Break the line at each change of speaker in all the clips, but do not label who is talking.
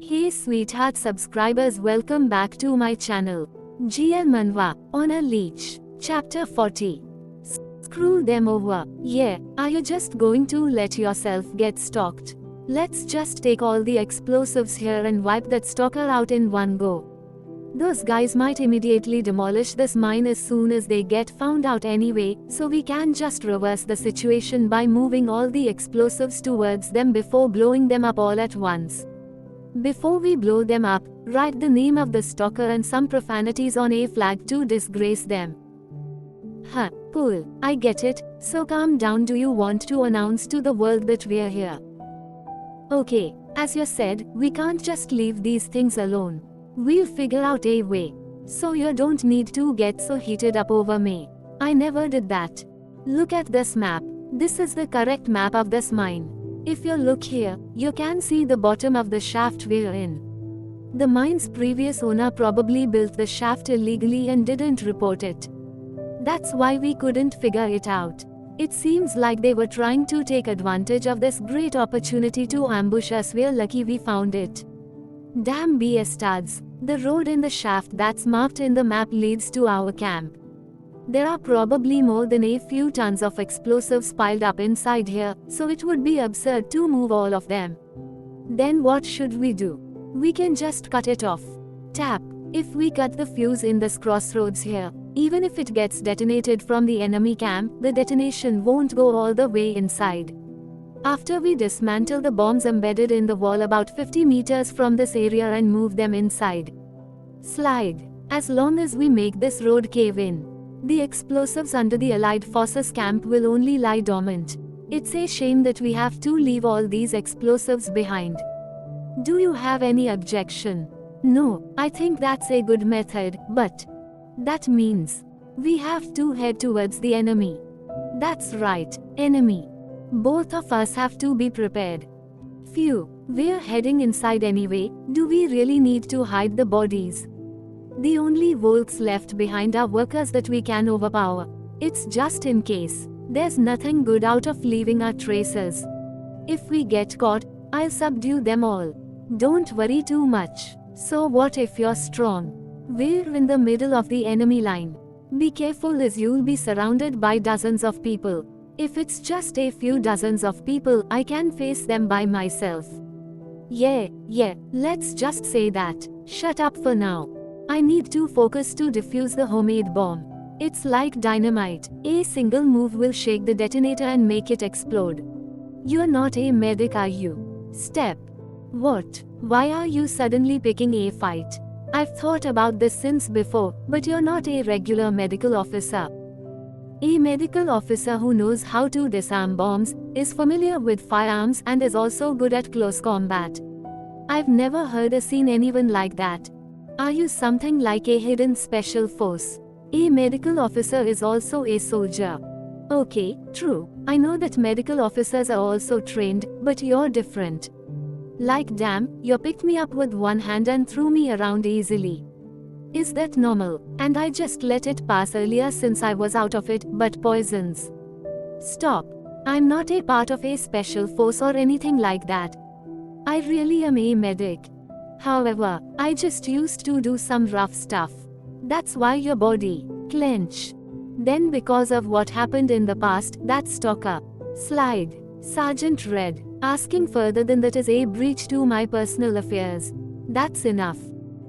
Hey sweetheart subscribers, welcome back to my channel. GL Manwa, on a leash. Chapter 40. Screw them over. Yeah, are you just going to let yourself get stalked? Let's just take all the explosives here and wipe that stalker out in one go. Those guys might immediately demolish this mine as soon as they get found out anyway, so we can just reverse the situation by moving all the explosives towards them before blowing them up all at once. Before we blow them up, write the name of the stalker and some profanities on a flag to disgrace them. Huh, cool, I get it, so calm down. Do you want to announce to the world that we're here? Okay, as you said, we can't just leave these things alone. We'll figure out a way. So you don't need to get so heated up over me. I never did that. Look at this map. This is the correct map of this mine. If you look here, you can see the bottom of the shaft we're in. The mine's previous owner probably built the shaft illegally and didn't report it. That's why we couldn't figure it out. It seems like they were trying to take advantage of this great opportunity to ambush us. We're lucky we found it. Damn bastards. The road in the shaft that's marked in the map leads to our camp. There are probably more than a few tons of explosives piled up inside here, so it would be absurd to move all of them. Then what should we do? We can just cut it off. Tap. If we cut the fuse in this crossroads here, even if it gets detonated from the enemy camp, the detonation won't go all the way inside. After we dismantle the bombs embedded in the wall about 50 meters from this area and move them inside. Slide. As long as we make this road cave in, the explosives under the Allied Forces camp will only lie dormant. It's a shame that we have to leave all these explosives behind. Do you have any objection? No, I think that's a good method, but that means we have to head towards the enemy. That's right, enemy. Both of us have to be prepared. Phew, we're heading inside anyway. Do we really need to hide the bodies? The only volks left behind are workers that we can overpower. It's just in case. There's nothing good out of leaving our traces. If we get caught, I'll subdue them all. Don't worry too much. So what if you're strong? We're in the middle of the enemy line. Be careful as you'll be surrounded by dozens of people. If it's just a few dozens of people, I can face them by myself. Yeah, let's just say that. Shut up for now. I need to focus to defuse the homemade bomb. It's like dynamite. A single move will shake the detonator and make it explode. You're not a medic, are you? Step. What? Why are you suddenly picking a fight? I've thought about this since before, but you're not a regular medical officer. A medical officer who knows how to disarm bombs, is familiar with firearms and is also good at close combat. I've never heard or seen anyone like that. Are you something like a hidden special force? A medical officer is also a soldier. Okay, true. I know that medical officers are also trained, but you're different. Like damn, you picked me up with one hand and threw me around easily. Is that normal? And I just let it pass earlier since I was out of it, but poisons. Stop. I'm not a part of a special force or anything like that. I really am a medic. However, I just used to do some rough stuff. That's why your body clench. Then because of what happened in the past, that stalker. Slide. Sergeant Red. Asking further than that is a breach to my personal affairs. That's enough.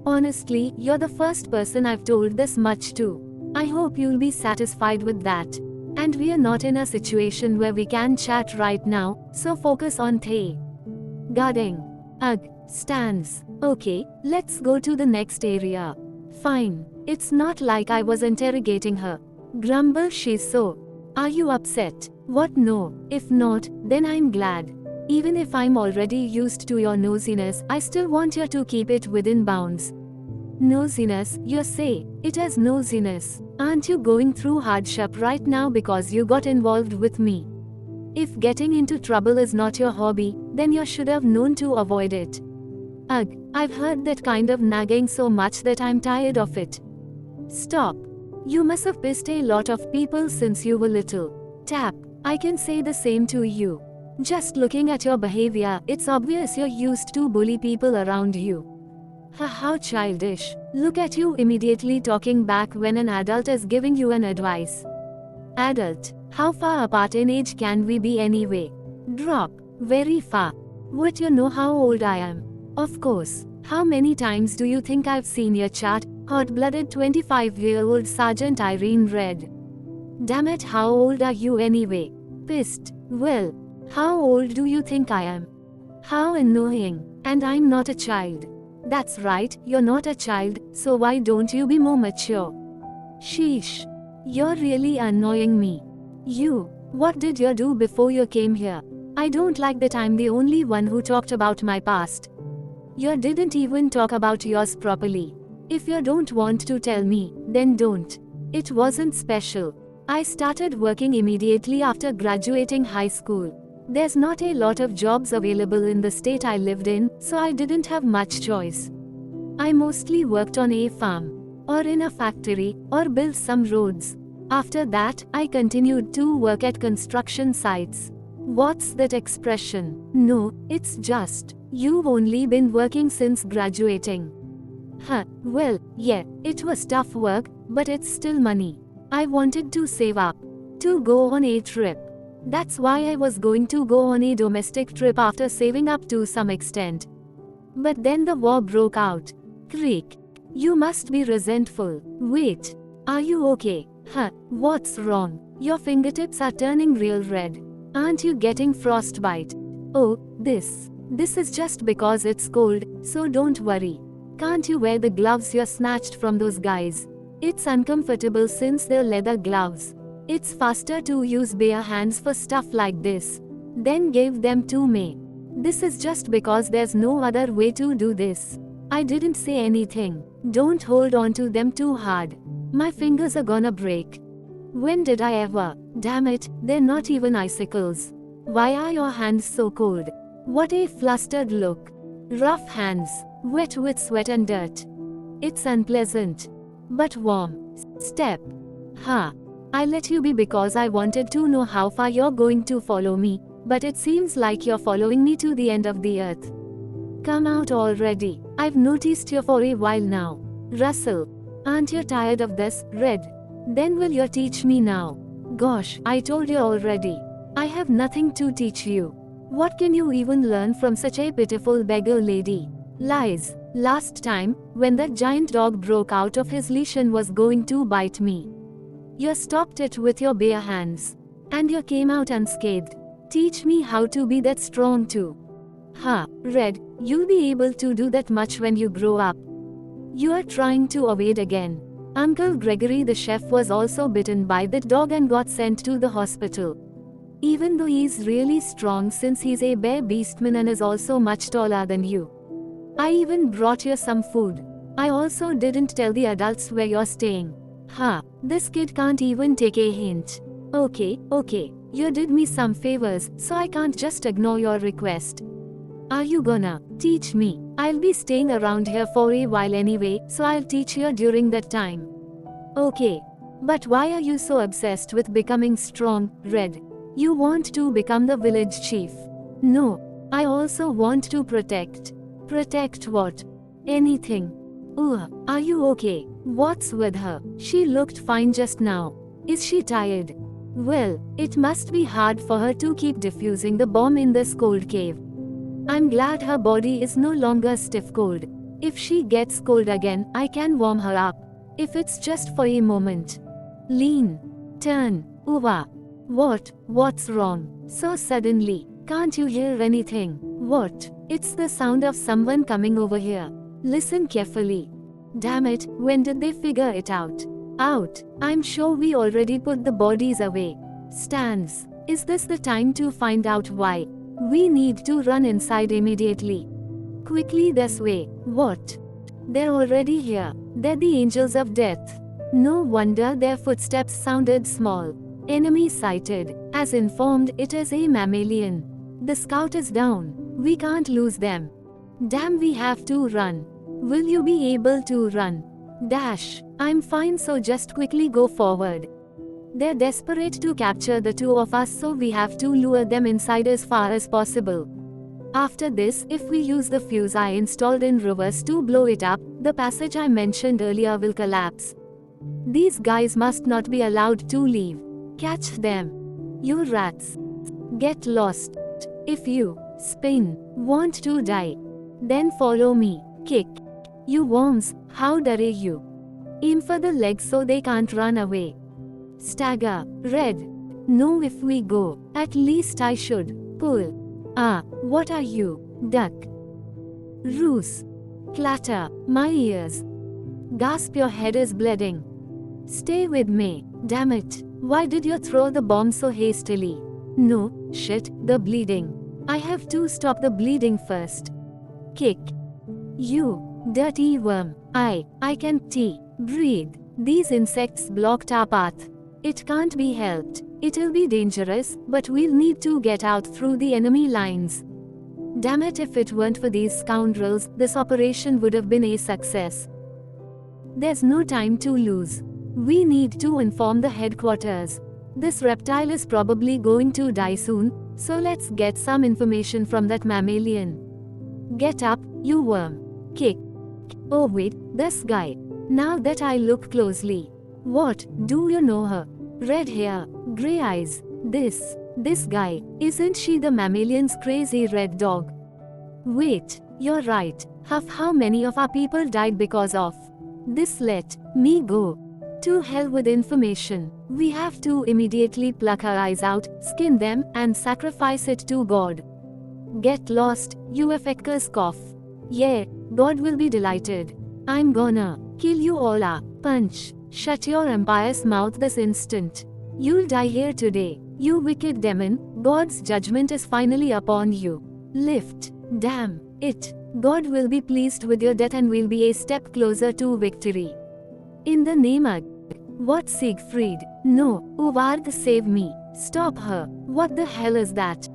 Honestly, you're the first person I've told this much to. I hope you'll be satisfied with that. And we're not in a situation where we can chat right now, so focus on guarding. Ugh, stands. Okay, let's go to the next area. Fine. It's not like I was interrogating her. Grumble she's so. Are you upset? What? No. If not, then I'm glad. Even if I'm already used to your nosiness, I still want you to keep it within bounds. Nosiness, you say? It is nosiness. Aren't you going through hardship right now because you got involved with me? If getting into trouble is not your hobby, then you should have known to avoid it. Ugh, I've heard that kind of nagging so much that I'm tired of it. Stop. You must have pissed a lot of people since you were little. Tap. I can say the same to you. Just looking at your behavior, it's obvious you're used to bully people around you. How childish. Look at you immediately talking back when an adult is giving you an advice. Adult. How far apart in age can we be anyway? Drop. Very far. Would you know how old I am? Of course. How many times do you think I've seen your chart? Hot-blooded 25-year-old Sergeant Irene Red. Damn it, how old are you anyway? Pissed. Well, how old do you think I am? How annoying. And I'm not a child. That's right, you're not a child, so why don't you be more mature? Sheesh. You're really annoying me. You. What did you do before you came here? I don't like that I'm the only one who talked about my past. You didn't even talk about yours properly. If you don't want to tell me, then don't. It wasn't special. I started working immediately after graduating high school. There's not a lot of jobs available in the state I lived in, so I didn't have much choice. I mostly worked on a farm, or in a factory, or built some roads. After that, I continued to work at construction sites. What's that expression? No, it's just, you've only been working since graduating. Well, yeah, it was tough work, but it's still money. I wanted to save up, to go on a trip. That's why I was going to go on a domestic trip after saving up to some extent. But then the war broke out. Creak. You must be resentful. Wait. Are you okay? What's wrong? Your fingertips are turning real red. Aren't you getting frostbite? Oh, this is just because it's cold, so don't worry. Can't you wear the gloves you snatched from those guys? It's uncomfortable since they're leather gloves. It's faster to use bare hands for stuff like this. Then give them to me. This is just because there's no other way to do this. I didn't say anything. Don't hold on to them too hard. My fingers are gonna break. When did I ever? Damn it, they're not even icicles. Why are your hands so cold? What a flustered look. Rough hands, wet with sweat and dirt. It's unpleasant, but warm. Step. I let you be because I wanted to know how far you're going to follow me, but it seems like you're following me to the end of the earth. Come out already. I've noticed you for a while now. Russell. Aren't you tired of this, Red? Then will you teach me now? Gosh, I told you already. I have nothing to teach you. What can you even learn from such a pitiful beggar lady? Lies. Last time, when that giant dog broke out of his leash and was going to bite me, you stopped it with your bare hands. And you came out unscathed. Teach me how to be that strong too. Red, you'll be able to do that much when you grow up. You are trying to evade again. Uncle Gregory the chef was also bitten by that dog and got sent to the hospital. Even though he's really strong since he's a bear beastman and is also much taller than you. I even brought you some food. I also didn't tell the adults where you're staying. This kid can't even take a hint. Okay, you did me some favors, so I can't just ignore your request. Are you gonna teach me? I'll be staying around here for a while anyway, so I'll teach you during that time. Okay. But why are you so obsessed with becoming strong, Red? You want to become the village chief. No. I also want to protect. Protect what? Anything. Are you okay? What's with her? She looked fine just now. Is she tired? Well, it must be hard for her to keep defusing the bomb in this cold cave. I'm glad her body is no longer stiff cold. If she gets cold again, I can warm her up. If it's just for a moment. Lean. Turn. What's wrong? So suddenly. Can't you hear anything? What? It's the sound of someone coming over here. Listen carefully. Damn it, when did they figure it out? I'm sure we already put the bodies away. Stans. Is this the time to find out why? We need to run inside immediately. Quickly this way. What? They're already here. They're the angels of death. No wonder their footsteps sounded small. Enemy sighted. As informed, it is a mammalian. The scout is down. We can't lose them. Damn, we have to run. Will you be able to run? Dash. I'm fine, so just quickly go forward. They're desperate to capture the two of us, so we have to lure them inside as far as possible. After this, if we use the fuse I installed in reverse to blow it up, the passage I mentioned earlier will collapse. These guys must not be allowed to leave. Catch them. You rats. Get lost. If you, Spin, want to die, then follow me. Kick. You worms, how dare you? Aim for the legs so they can't run away. Stagger. Red. No, if we go, at least I should. Pull. Ah, what are you? Duck. Roos. Clatter. My ears. Gasp, your head is bleeding. Stay with me. Damn it. Why did you throw the bomb so hastily? No, shit, the bleeding. I have to stop the bleeding first. Kick. You, dirty worm. I can't breathe. These insects blocked our path. It can't be helped. It'll be dangerous, but we'll need to get out through the enemy lines. Damn it, if it weren't for these scoundrels, this operation would have been a success. There's no time to lose. We need to inform the headquarters. This reptile is probably going to die soon, so let's get some information from that mammalian. Get up, you worm. Kick. Oh wait, this guy. Now that I look closely. What, do you know her? Red hair, grey eyes. This guy. Isn't she the mammalian's crazy red dog? Wait, you're right. How many of our people died because of this? Let me go. To hell with information. We have to immediately pluck our eyes out, skin them, and sacrifice it to God. Get lost, you effectors cough. Yeah, God will be delighted. I'm gonna kill you all. Punch. Shut your empire's mouth this instant. You'll die here today. You wicked demon, God's judgment is finally upon you. Lift. Damn it. God will be pleased with your death and we'll be a step closer to victory. In the name of what, Siegfried? No, Uvard, save me. Stop her. What the hell is that?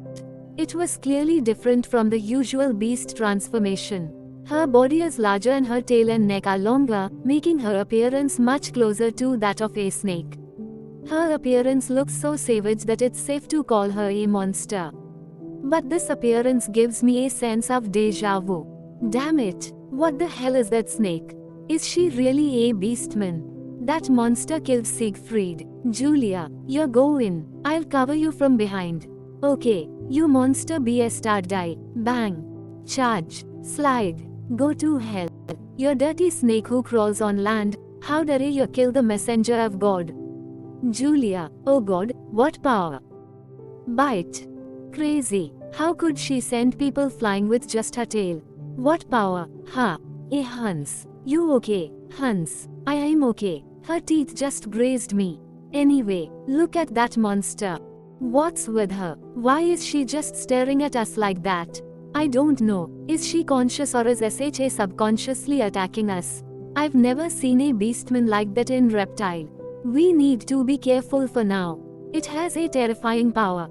It was clearly different from the usual beast transformation. Her body is larger and her tail and neck are longer, making her appearance much closer to that of a snake. Her appearance looks so savage that it's safe to call her a monster. But this appearance gives me a sense of déjà vu. Damn it, what the hell is that snake? Is she really a beastman? That monster killed Siegfried. Julia, you're going. I'll cover you from behind. Okay, you monster bastard, die. Bang. Charge. Slide. Go to hell. You dirty snake who crawls on land, how dare you kill the messenger of God? Julia, oh God, what power? Bite. Crazy. How could she send people flying with just her tail? What power? A Hans. You okay, Hans? I am okay. Her teeth just grazed me. Anyway, look at that monster. What's with her? Why is she just staring at us like that? I don't know. Is she conscious or is SHA subconsciously attacking us? I've never seen a beastman like that in Reptile. We need to be careful for now. It has a terrifying power.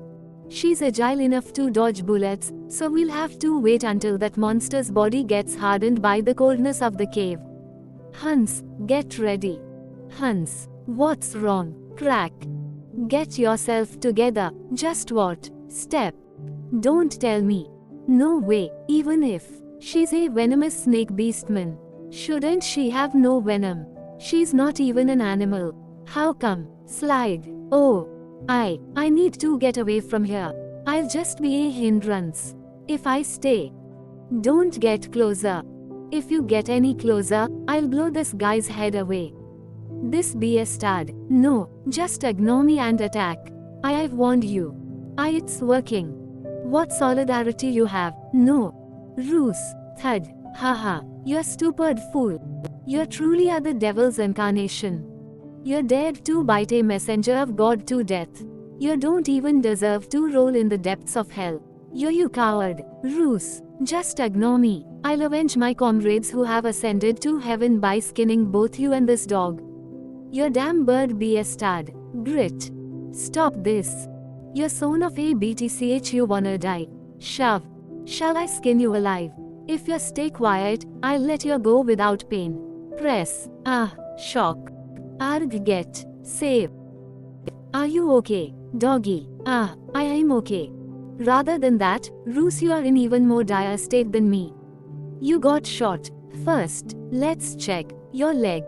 She's agile enough to dodge bullets, so we'll have to wait until that monster's body gets hardened by the coldness of the cave. Hans, get ready. Hans, what's wrong? Crack. Get yourself together. Just what? Step. Don't tell me. No way, even if she's a venomous snake beastman. Shouldn't she have no venom? She's not even an animal. How come? Slide. Oh. I need to get away from here. I'll just be a hindrance if I stay. Don't get closer. If you get any closer, I'll blow this guy's head away. This bastard. No, just ignore me and attack. I've warned you. It's working. What solidarity you have? No. Roos. Thud. Haha. You're stupid fool. You truly are the devil's incarnation. You dared to bite a messenger of God to death. You don't even deserve to roll in the depths of hell. You coward. Roos. Just ignore me. I'll avenge my comrades who have ascended to heaven by skinning both you and this dog. You damn bird bastard. Grit. Stop this. You son of a BTCH, you wanna die. Shove. Shall I skin you alive? If you stay quiet, I'll let you go without pain. Press. Shock. Arg, get. Save. Are you okay, doggy? Ah, I am okay. Rather than that, Roos, you are in even more dire state than me. You got shot. First, let's check your leg.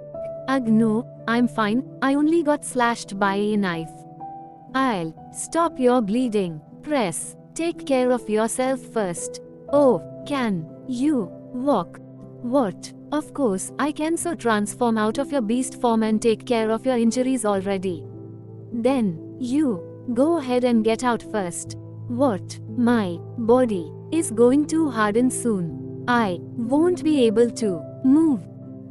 Ugh, no, I'm fine. I only got slashed by a knife. I'll stop your bleeding. Press. Take care of yourself first. Oh, can you walk? What? Of course, I can so transform out of your beast form and take care of your injuries already. Then, you go ahead and get out first. What? My body is going to harden soon. I won't be able to move.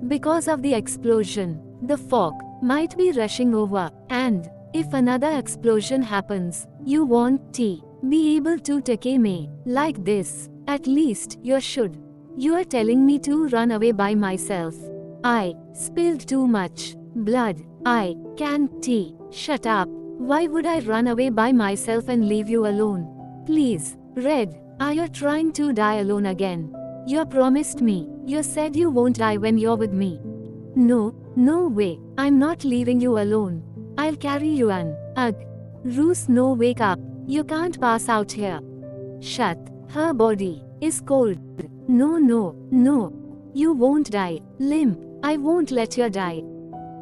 Because of the explosion, the fog might be rushing over, and if another explosion happens, you won't be able to take me like this. At least you should. You are telling me to run away by myself. I spilled too much blood. I can't. Shut up. Why would I run away by myself and leave you alone? Please, Red, are you trying to die alone again? You promised me. You said you won't die when you're with me. No, no way. I'm not leaving you alone. I'll carry you on. Ugh. Roos, no, wake up. You can't pass out here. Shut. Her body is cold. No, no, no. You won't die. Limp. I won't let you die.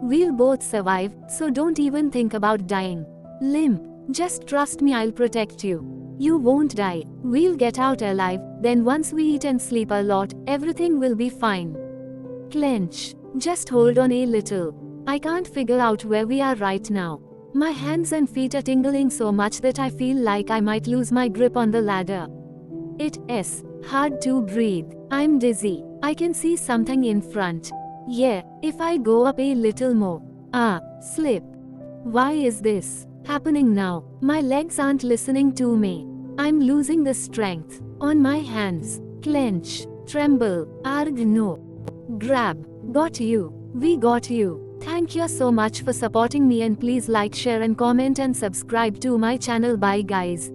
We'll both survive, so don't even think about dying. Limp. Just trust me, I'll protect you. You won't die. We'll get out alive, then once we eat and sleep a lot, everything will be fine. Clench. Just hold on a little. I can't figure out where we are right now. My hands and feet are tingling so much that I feel like I might lose my grip on the ladder. It is hard to breathe. I'm dizzy. I can see something in front. Yeah, if I go up a little more. Slip. Why is this happening now? My legs aren't listening to me. I'm losing the strength on my hands. Clench. Tremble. Arg, no. Grab. Got you. We got you. Thank you so much for supporting me, and please like, share and comment and subscribe to my channel. Bye guys.